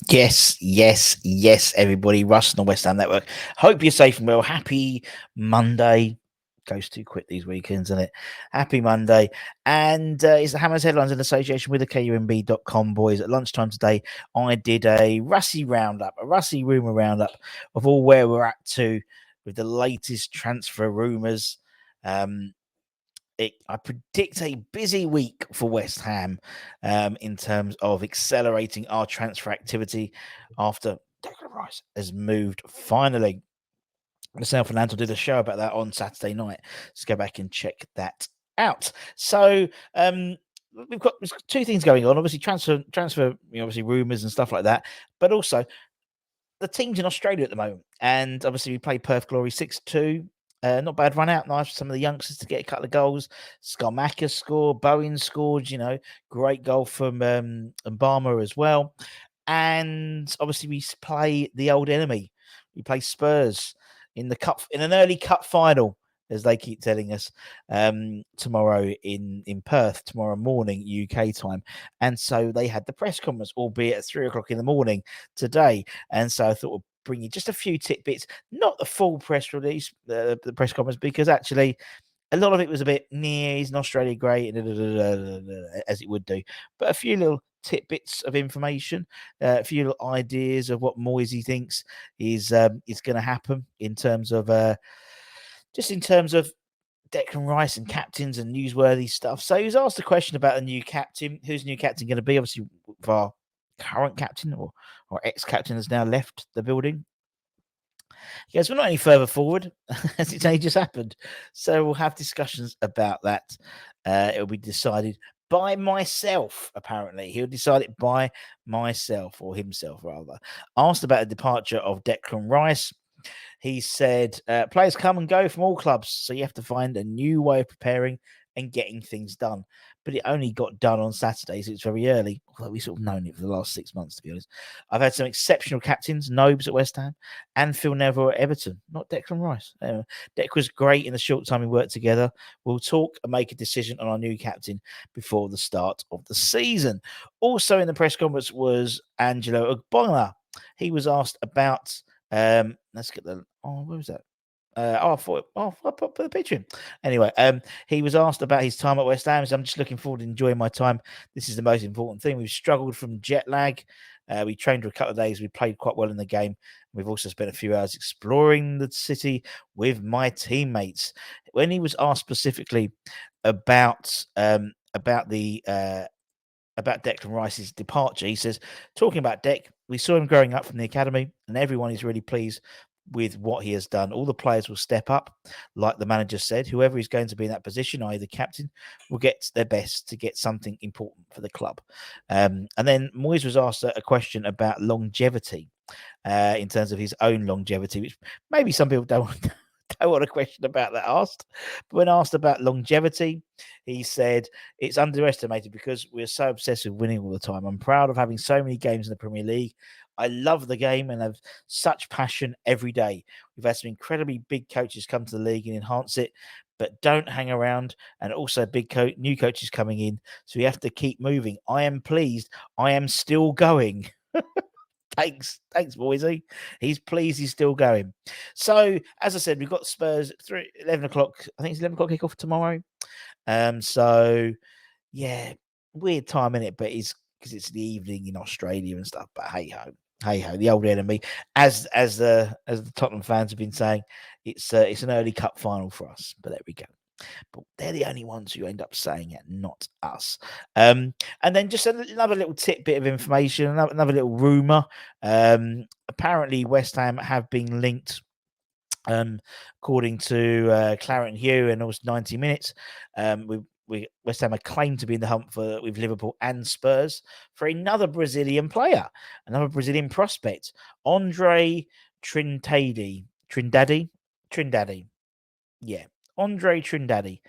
Yes, everybody. Russ on the West Ham Network. Hope you're safe and well. Happy Monday. Goes too quick these weekends, isn't it? Happy Monday. And it's the Hammers Headlines in association with the KUMB.com boys. At lunchtime today, I did a Rusty roundup, a Rusty rumour roundup of all where we're at to with the latest transfer rumours. I predict a busy week for West Ham in terms of accelerating our transfer activity after Declan Rice has moved finally. Myself and Anton did a show about that on Saturday night. Let's go back and check that out. So we've got two things going on. Obviously, transfer, obviously rumours and stuff like that, but also the teams in Australia at the moment. And obviously, we played Perth Glory 6-2. Not bad run out. Nice for some of the youngsters to get a couple of goals. Skarmaka scored. Bowen scored. Great goal from Mbama as well. And obviously, we play the old enemy. We play Spurs in the cup in an early cup final, as they keep telling us, tomorrow in Perth, tomorrow morning UK time. And so they had the press conference, albeit at 3 o'clock in the morning today. And so I thought we'll bring you just a few tidbits, not the full press release, the press conference, because actually a lot of it was a bit near. He's in Australia, great, as it would do, but a few little tidbits of information, a few little ideas of what Moyes thinks is going to happen in terms of just in terms of Declan Rice and captains and newsworthy stuff. So he was asked a question about a new captain. Who's the new captain going to be? Obviously, our current captain or ex-captain has now left the building. He goes, we're not any further forward as it's only just happened. So we'll have discussions about that. It'll be decided by myself, apparently. He'll decide it by myself, or himself, rather. Asked about the departure of Declan Rice, he said, players come and go from all clubs, so you have to find a new way of preparing and getting things done. But it only got done on Saturday, so it's very early, although we've sort of known it for the last 6 months, to be honest. I've had some exceptional captains, Nobes at West Ham and Phil Neville at Everton, not Declan Rice. Dec was great in the short time we worked together. We'll talk and make a decision on our new captain before the start of the season. Also in the press conference was Angelo Ogbonna. He was asked about let's get the where was that? I put the picture in. Anyway, he was asked about his time at West Ham. So I'm just looking forward to enjoying my time. This is the most important thing. We've struggled from jet lag. We trained for a couple of days. We played quite well in the game. We've also spent a few hours exploring the city with my teammates. When he was asked specifically about the about Declan Rice's departure, he says, talking about Dec, we saw him growing up from the academy, and everyone is really pleased with what he has done. All the players will step up, like the manager said. Whoever is going to be in that position, i.e. the captain, will get their best to get something important for the club. And then Moyes was asked a question about longevity, in terms of his own longevity, which maybe some people don't want. Don't want a question about that asked. But when asked about longevity, he said, it's underestimated because we're so obsessed with winning all the time. I'm proud of having so many games in the Premier League. I love the game and have such passion every day. We've had some incredibly big coaches come to the league and enhance it, but don't hang around. And also new coaches coming in. So we have to keep moving. I am pleased. I am still going. Thanks, Moisey. He's pleased he's still going. So, as I said, we've got Spurs at 11 o'clock. I think it's 11 o'clock kickoff tomorrow. So, yeah, weird time in it, but it's because it's the evening in Australia and stuff. But hey ho, the old enemy. As the Tottenham fans have been saying, it's an early cup final for us. But there we go. But they're the only ones who end up saying it, not us. And then just another little tidbit of information, another little rumor. Apparently, West Ham have been linked, according to Claret and Hugh, and also 90 minutes. West Ham are claimed to be in the hunt with Liverpool and Spurs for another Brazilian player, another Brazilian prospect, Andre Trindade. Yeah, Andre Trindade.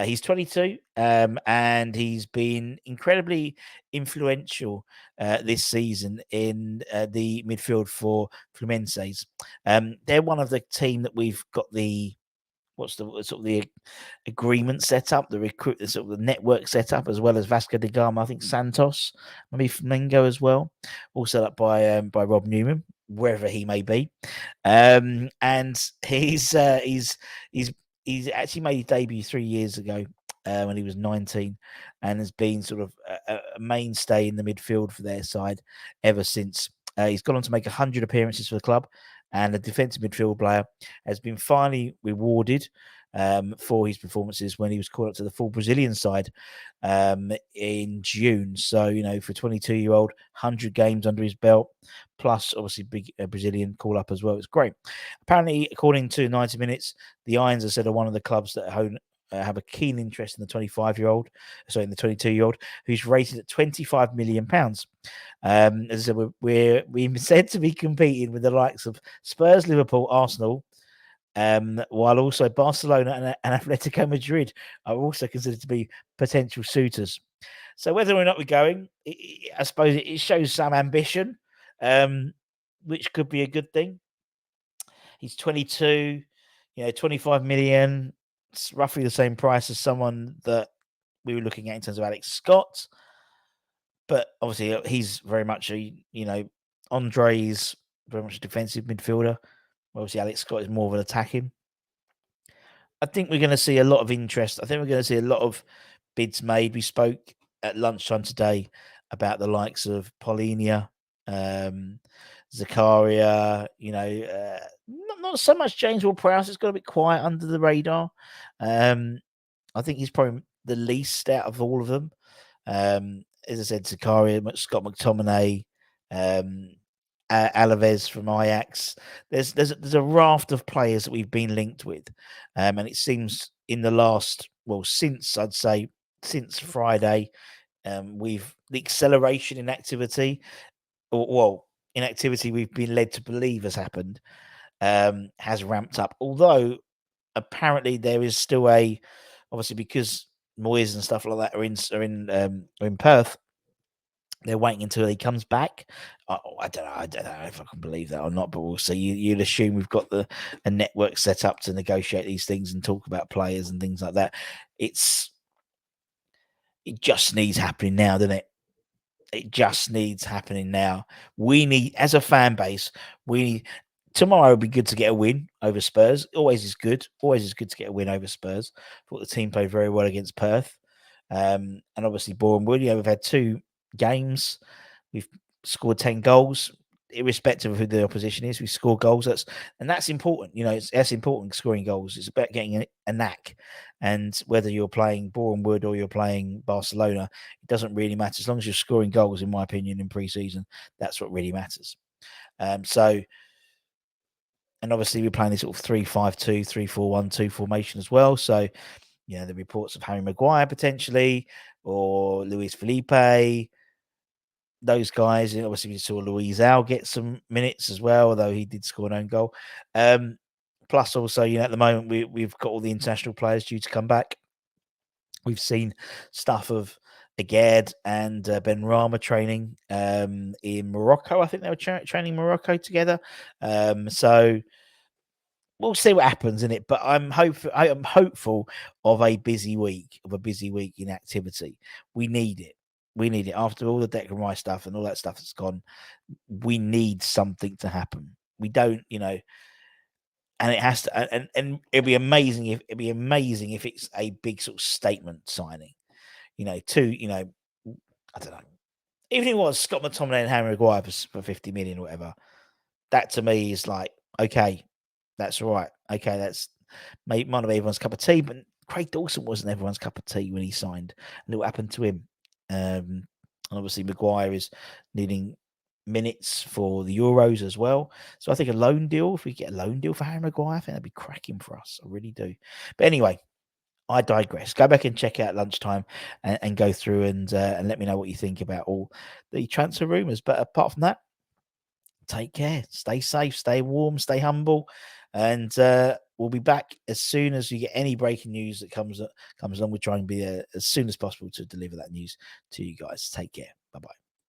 He's 22, and he's been incredibly influential this season in the midfield for Fluminense. They're one of the team that we've got the what's the sort of the agreement set up, the recruit, sort of the network set up, as well as Vasco da Gama, I think Santos, maybe Flamengo as well, all set up by Rob Newman, wherever he may be. And he's actually made his debut 3 years ago when he was 19, and has been sort of a mainstay in the midfield for their side ever since. He's gone on to make 100 appearances for the club, and the defensive midfield player has been finally rewarded for his performances when he was called up to the full Brazilian side in June. So, for a 22-year-old, 100 games under his belt, plus obviously big Brazilian call up as well. It's great. Apparently, according to 90 Minutes, the Irons are said are one of the clubs that have a keen interest in the 22-year-old, who's rated at £25 million. As I said, we're said to be competing with the likes of Spurs, Liverpool, Arsenal, while also Barcelona and Atletico Madrid are also considered to be potential suitors. So whether or not we're going, I suppose it shows some ambition, which could be a good thing. He's 22, 25 million. It's roughly the same price as someone that we were looking at in terms of Alex Scott. But obviously, he's very much Andre's very much a defensive midfielder. Obviously, Alex Scott is more of an attacking. I think we're going to see a lot of interest. I think we're going to see a lot of bids made. We spoke at lunchtime today about the likes of Paulinia, Zakaria, not so much James Ward-Prowse. It's got a bit quiet under the radar. I think he's probably the least out of all of them. As I said, Zakaria, Scott McTominay, Alaves from Ajax. There's a raft of players that we've been linked with, and it seems in the last since Friday, the acceleration in activity, inactivity we've been led to believe has happened, has ramped up. Although apparently there is still obviously because Moyes and stuff like that are in Perth. They're waiting until he comes back. I don't know. I don't know if I can believe that or not, but we'll see. You'd assume we've got a network set up to negotiate these things and talk about players and things like that. It just needs happening now, doesn't it? It just needs happening now. We need, as a fan base, tomorrow would be good to get a win over Spurs. Always is good. Always is good to get a win over Spurs. Thought the team played very well against Perth. And obviously Boreham Wood, we've had 2 games. We've scored 10 goals, irrespective of who the opposition is. We score goals. That's important. That's important, scoring goals. It's about getting a knack. And whether you're playing Boreham Wood or you're playing Barcelona, it doesn't really matter. As long as you're scoring goals, in my opinion, in pre-season, that's what really matters. And obviously we're playing this sort of 3-5-2, 3-4-1-2 formation as well. So, the reports of Harry Maguire potentially, or Luis Felipe, those guys. And obviously we saw Luis Al get some minutes as well, although he did score an own goal. Plus also, at the moment we've got all the international players due to come back. We've seen stuff of Aged and Ben Rama training in Morocco. I think they were training in Morocco together. So we'll see what happens in it, but I am hopeful of a busy week in activity. We need it. After all the Declan Rice stuff and all that stuff that's gone. We need something to happen. We don't, and it has to, and it'd be amazing if it's a big sort of statement signing. I don't know. Even if it was Scott McTominay and Harry Maguire for 50 million or whatever, that to me is like, okay, that's right. Okay, that's might not be everyone's cup of tea, but Craig Dawson wasn't everyone's cup of tea when he signed. And what happened to him? And obviously Maguire is needing minutes for the Euros as well. So I think a loan deal, if we get a loan deal for Harry Maguire, I think that'd be cracking for us. I really do. But anyway, I digress. Go back and check out lunchtime and go through and let me know what you think about all the transfer rumours. But apart from that, take care, stay safe, stay warm, stay humble, and we'll be back as soon as we get any breaking news that comes along. We'll try and be as soon as possible to deliver that news to you guys. Take care. Bye-bye.